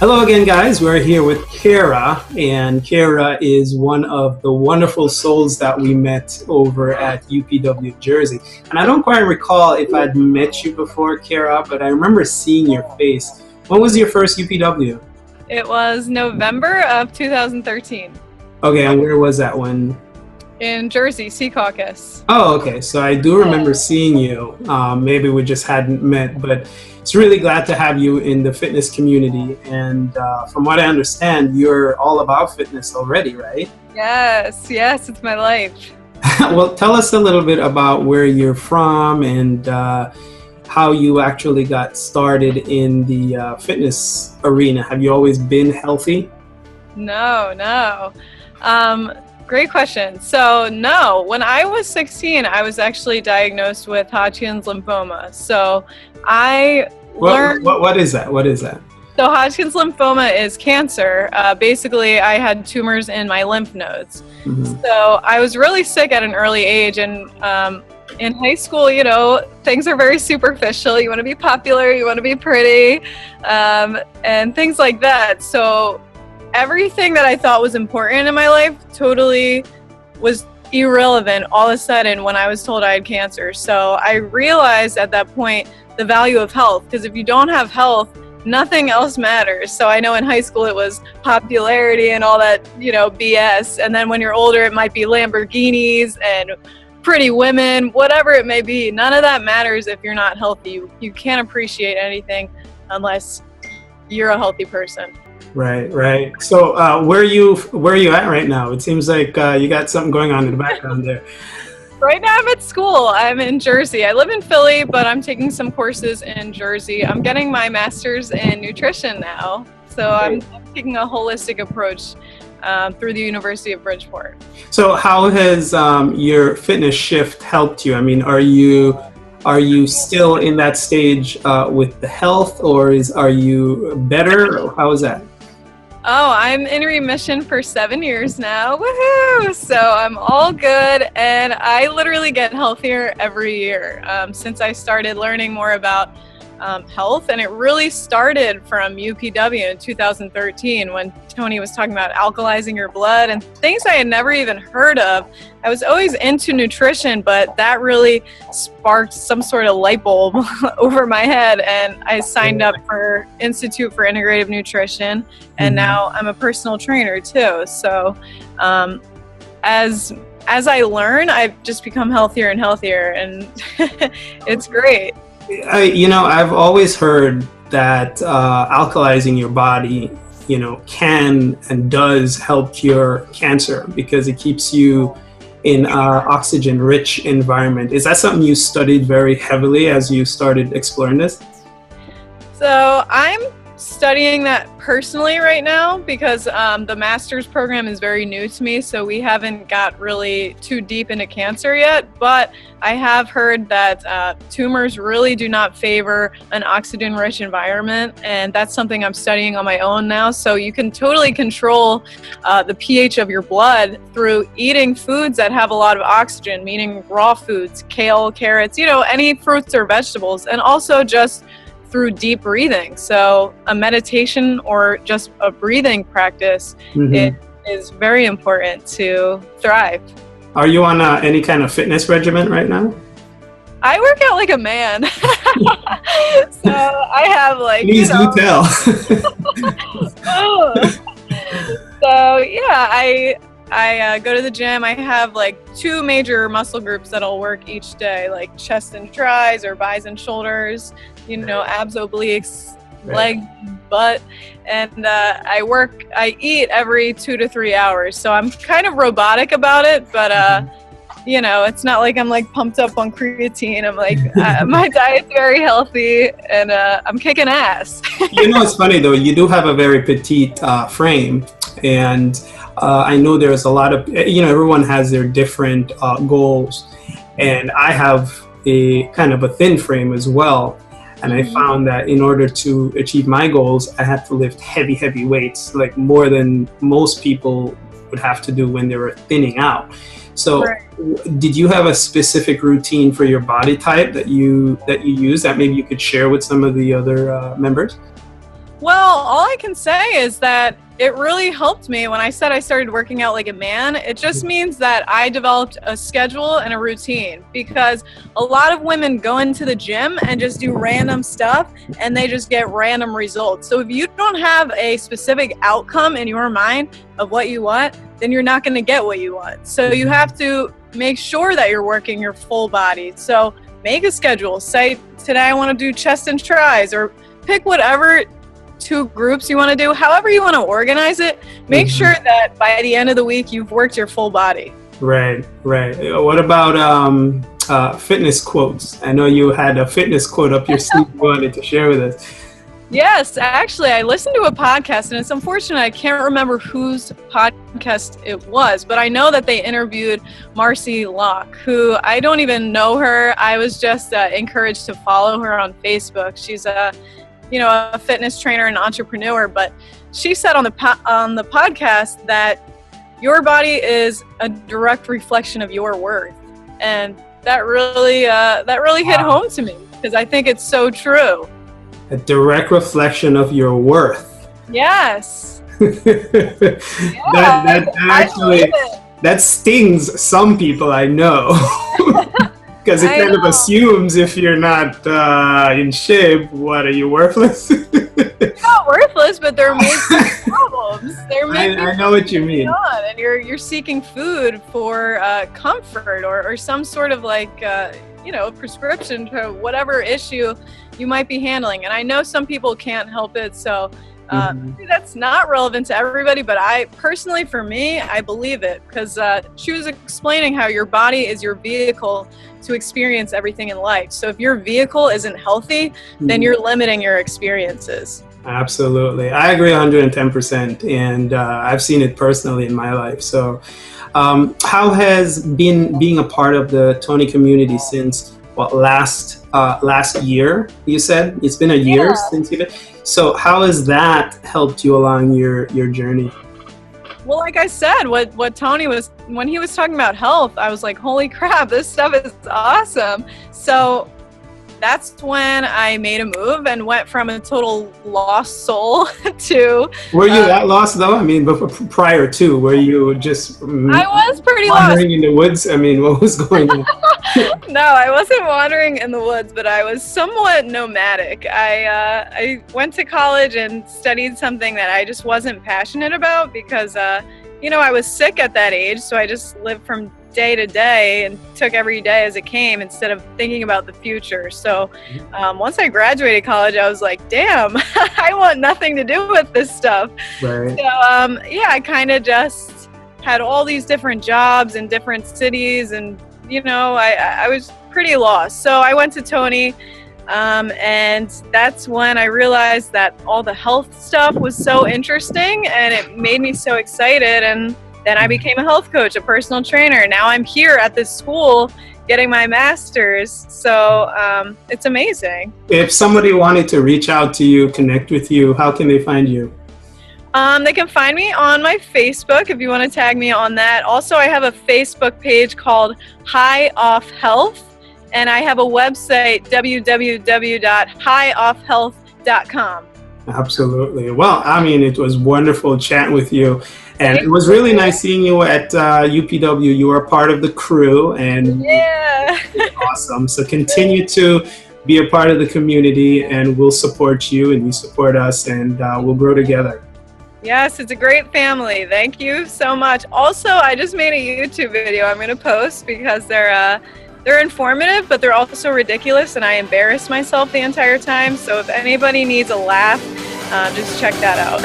Hello again, guys. We're here with Keara, and Keara is one of the wonderful souls that we met over at UPW Jersey. And I don't quite recall if I'd met you before, Keara, but I remember seeing your face. When was your first UPW? It was November of 2013 Okay, and where was that one? in Jersey, Sea Caucus. Oh, okay. So I do remember seeing you. Maybe we just hadn't met, but it's really glad to have you in the fitness community. And from what I understand, you're all about fitness already, right? Yes, it's my life. Well, tell us a little bit about where you're from and how you actually got started in the fitness arena. Have you always been healthy? No. Great question. So no, when I was 16, I was actually diagnosed with Hodgkin's lymphoma. So I learned... What is that? What is that? So Hodgkin's lymphoma is cancer. Basically, I had tumors in my lymph nodes. Mm-hmm. So I was really sick at an early age, and in high school, things are very superficial. You want to be popular, you want to be pretty, and things like that. So everything that I thought was important in my life totally was irrelevant all of a sudden when I was told I had cancer. So I realized at that point the value of health, because if you don't have health, nothing else matters. So I know in high school it was popularity and all that, BS. And then when you're older, it might be Lamborghinis and pretty women, whatever it may be. None of that matters if you're not healthy. You can't appreciate anything unless you're a healthy person. Right. So where are you at right now? It seems like you got something going on in the background there. Right now I'm at school. I'm in Jersey. I live in Philly, but I'm taking some courses in Jersey. I'm getting my master's in nutrition now. So I'm taking a holistic approach through the University of Bridgeport. So how has your fitness shift helped you? I mean, are you still in that stage with the health, or are you better? How is that? Oh, I'm in remission for 7 years now. Woohoo! So I'm all good, and I literally get healthier every year since I started learning more about health. And it really started from UPW in 2013 when Tony was talking about alkalizing your blood and things I had never even heard of. I was always into nutrition, but that really sparked some sort of light bulb over my head, and I signed up for Institute for Integrative Nutrition, and now I'm a personal trainer too. So as I learn, I've just become healthier and healthier, and it's great. I've always heard that alkalizing your body, can and does help cure cancer because it keeps you in an oxygen-rich environment. Is that something you studied very heavily as you started exploring this? So I'm studying that personally right now because the master's program is very new to me, so we haven't got really too deep into cancer yet, but I have heard that tumors really do not favor an oxygen-rich environment, and that's something I'm studying on my own now. So you can totally control the pH of your blood through eating foods that have a lot of oxygen, meaning raw foods, kale, carrots, any fruits or vegetables, and also just through deep breathing. So a meditation or just a breathing practice is very important to thrive. Are you on any kind of fitness regimen right now? I work out like a man. So I have Please do tell. So yeah, I go to the gym. I have 2 major muscle groups that I'll work each day, like chest and tris or bis and shoulders, abs, obliques, leg, butt, and I eat every 2 to 3 hours. So I'm kind of robotic about it, but it's not like I'm pumped up on creatine. I'm my diet's very healthy, and I'm kicking ass. It's funny though, you do have a very petite frame, and I know there's a lot of, everyone has their different goals, and I have a kind of a thin frame as well. And I found that in order to achieve my goals, I had to lift heavy weights, like more than most people would have to do when they were thinning out. So did you have a specific routine for your body type that you use that maybe you could share with some of the other members? Well, all I can say is that it really helped me when I said I started working out like a man. It just means that I developed a schedule and a routine, because a lot of women go into the gym and just do random stuff and they just get random results. So if you don't have a specific outcome in your mind of what you want, then you're not going to get what you want. So you have to make sure that you're working your full body. So make a schedule. Say, today I want to do chest and tris, or pick whatever 2 groups you want to do. However you want to organize it, make sure that by the end of the week you've worked your full body. Right. What about fitness quotes? I know you had a fitness quote up your sleeve you wanted to share with us. Yes, actually, I listened to a podcast, and it's unfortunate I can't remember whose podcast it was, but I know that they interviewed Marcy Locke, who I don't even know her. I was just encouraged to follow her on Facebook. She's a fitness trainer and entrepreneur, but she said on the podcast that your body is a direct reflection of your worth, and that really hit home to me, because I think it's so true. A direct reflection of your worth. Yes. That stings some people, I know. Because it kind of assumes if you're not in shape, what, are you worthless? You're not worthless, but there may be problems. I know what you mean. And you're seeking food for comfort or some sort of prescription to whatever issue you might be handling. And I know some people can't help it, so that's not relevant to everybody, but I personally, for me, I believe it, because she was explaining how your body is your vehicle to experience everything in life. So if your vehicle isn't healthy, then you're limiting your experiences. Absolutely. I agree 110%. And I've seen it personally in my life. So how has being a part of the Tony community since last year, you said? It's been a year since you've been. So how has that helped you along your journey? Well, like I said, what Tony was, when he was talking about health, I was like, holy crap, this stuff is awesome. So that's when I made a move and went from a total lost soul to... Were you that lost though? I mean, but prior to, were you just... I was pretty wandering in the woods? I mean, what was going on? No, I wasn't wandering in the woods, but I was somewhat nomadic. I went to college and studied something that I just wasn't passionate about because, I was sick at that age, so I just lived from day to day and took every day as it came instead of thinking about the future. So once I graduated college, I was like, damn, I want nothing to do with this stuff. Right. So, I kind of just had all these different jobs in different cities, and I was pretty lost. So I went to Tony, and that's when I realized that all the health stuff was so interesting and it made me so excited. And then I became a health coach, a personal trainer. Now I'm here at this school getting my master's. So it's amazing. If somebody wanted to reach out to you, connect with you, how can they find you? They can find me on my Facebook if you want to tag me on that. Also, I have a Facebook page called High Off Health, and I have a website, www.highoffhealth.com. Absolutely. Well, I mean, it was wonderful chatting with you, and it was really nice seeing you at UPW. You are part of the crew, and awesome. So continue to be a part of the community, and we'll support you, and you support us, and we'll grow together. Yes, it's a great family. Thank you so much. Also, I just made a YouTube video I'm going to post because they're informative, but they're also ridiculous, and I embarrass myself the entire time. So if anybody needs a laugh, just check that out.